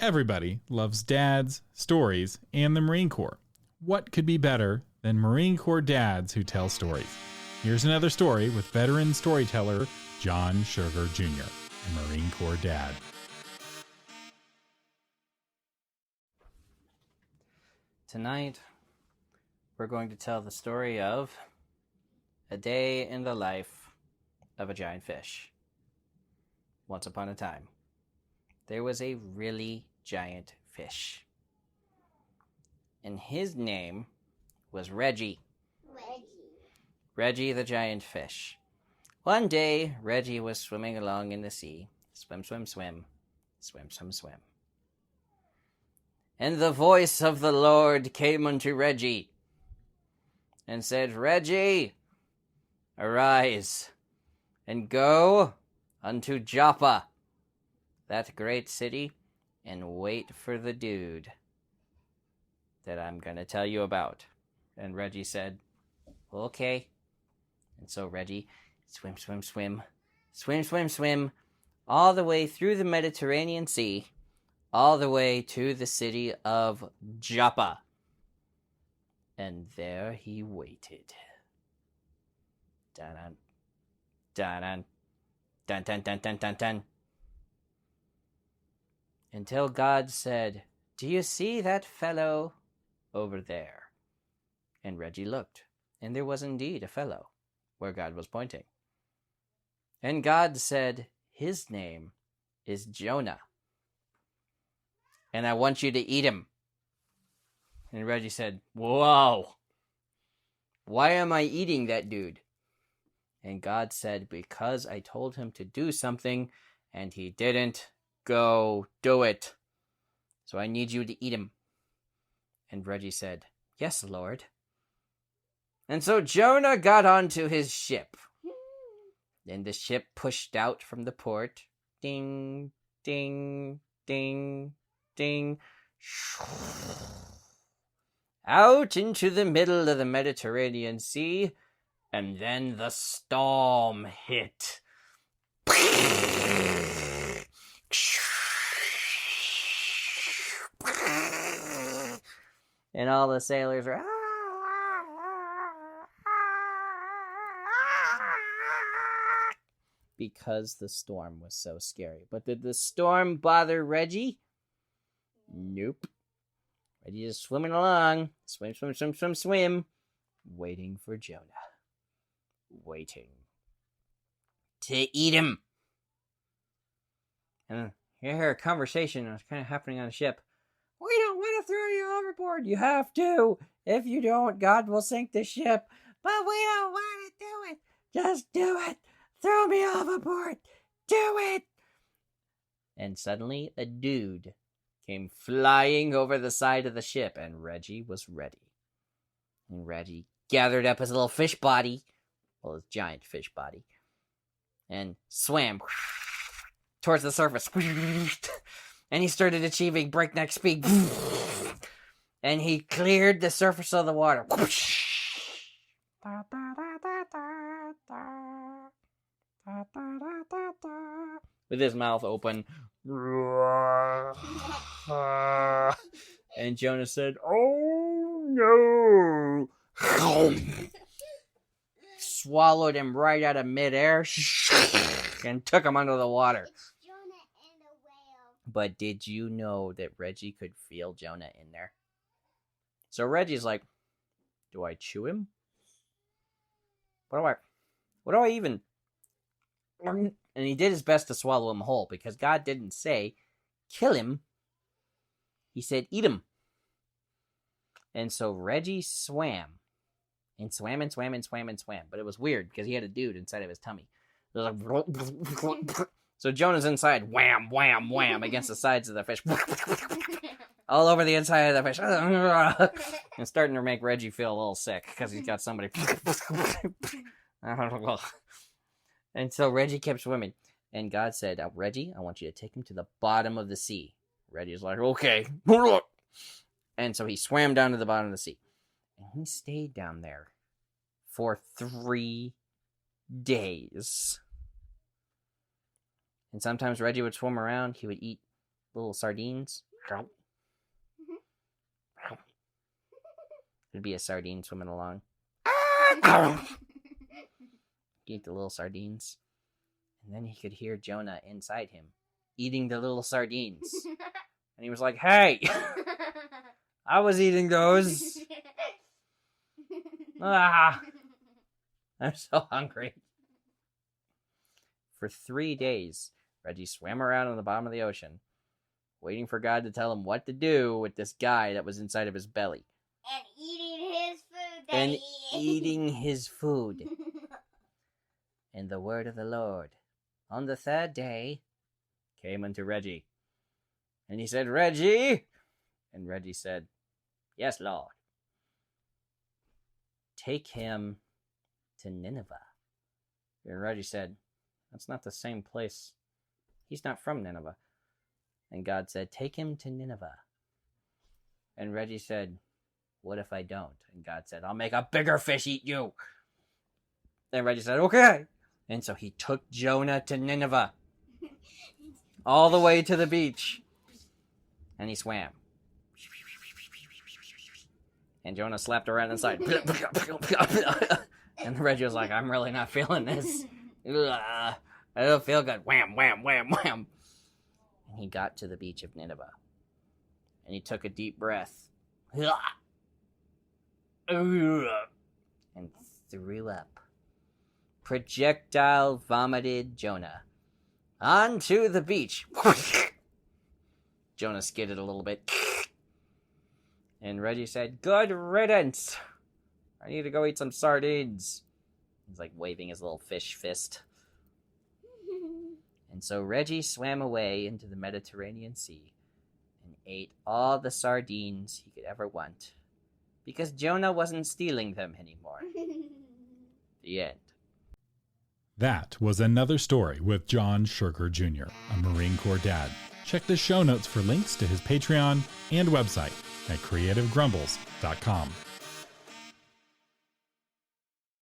Everybody loves dads, stories, and the Marine Corps. What could be better than Marine Corps dads who tell stories? Here's another story with veteran storyteller John Sugar Jr., a Marine Corps dad. Tonight, we're going to tell the story of a day in the life of a giant fish. Once upon a time, there was a really giant fish. And his name was Reggie. Reggie the giant fish. One day, Reggie was swimming along in the sea. Swim, swim, swim. Swim, swim, swim. And the voice of the Lord came unto Reggie and said, Reggie, arise and go unto Joppa, that great city, and wait for the dude that I'm going to tell you about. And Reggie said, okay. And so Reggie swim, swim, swim, swim, swim, swim, all the way through the Mediterranean Sea, all the way to the city of Joppa. And there he waited. Dun-dun, dun-dun, dun-dun, dun-dun, dun-dun. Until God said, do you see that fellow over there? And Reggie looked, and there was indeed a fellow where God was pointing. And God said, his name is Jonah, and I want you to eat him. And Reggie said, whoa, why am I eating that dude? And God said, because I told him to do something, and he didn't. Go do it. So I need you to eat him. And Reggie said, yes, Lord. And so Jonah got onto his ship. And the ship pushed out from the port. Ding, ding, ding, ding. Out into the middle of the Mediterranean Sea. And then the storm hit. And all the sailors were because the storm was so scary. But did the storm bother Reggie? Nope. Reggie is swimming along. Swim, swim, swim, swim, swim. Waiting for Jonah. Waiting to eat him. And you hear a conversation that's kind of happening on the ship. We don't want to throw you overboard. You have to. If you don't, God will sink the ship. But we don't want to do it. Just do it. Throw me overboard. Do it. And suddenly a dude came flying over the side of the ship, and Reggie was ready. And Reggie gathered up his little fish body, well, his giant fish body, and swam towards the surface. And he started achieving breakneck speed. And he cleared the surface of the water. With his mouth open. And Jonah said, oh no. Swallowed him right out of midair. And took him under the water. But did you know that Reggie could feel Jonah in there? So Reggie's like, do I chew him? What do I even... And he did his best to swallow him whole, because God didn't say, kill him. He said, eat him. And so Reggie swam. And swam and swam and swam and swam. But it was weird, because he had a dude inside of his tummy. It was like... So Jonah's inside, wham, wham, wham, against the sides of the fish. All over the inside of the fish. And starting to make Reggie feel a little sick, because he's got somebody... And so Reggie kept swimming. And God said, Reggie, I want you to take him to the bottom of the sea. Reggie's like, okay. And so he swam down to the bottom of the sea. And he stayed down there for 3 days. And sometimes Reggie would swim around. He would eat little sardines. It'd be a sardine swimming along. He ate the little sardines. And then he could hear Jonah inside him eating the little sardines. And he was like, hey, I was eating those. I'm so hungry. For 3 days, Reggie swam around on the bottom of the ocean, waiting for God to tell him what to do with this guy that was inside of his belly. And eating his food. And the word of the Lord on the 3rd day came unto Reggie. And he said, Reggie! And Reggie said, yes, Lord. Take him to Nineveh. And Reggie said, that's not the same place. He's not from Nineveh. And God said, take him to Nineveh. And Reggie said, what if I don't? And God said, I'll make a bigger fish eat you. And Reggie said, okay. And so he took Jonah to Nineveh. All the way to the beach. And he swam. And Jonah slapped around inside. And Reggie was like, I'm really not feeling this. I don't feel good. Wham, wham, wham, wham. And he got to the beach of Nineveh. And he took a deep breath. And threw up. Projectile vomited Jonah onto the beach. Jonah skidded a little bit. And Reggie said, good riddance. I need to go eat some sardines. He's like waving his little fish fist. And so Reggie swam away into the Mediterranean Sea and ate all the sardines he could ever want because Jonah wasn't stealing them anymore. The end. That was another story with John Sugar Jr., a Marine Corps dad. Check the show notes for links to his Patreon and website at creativegrumbles.com.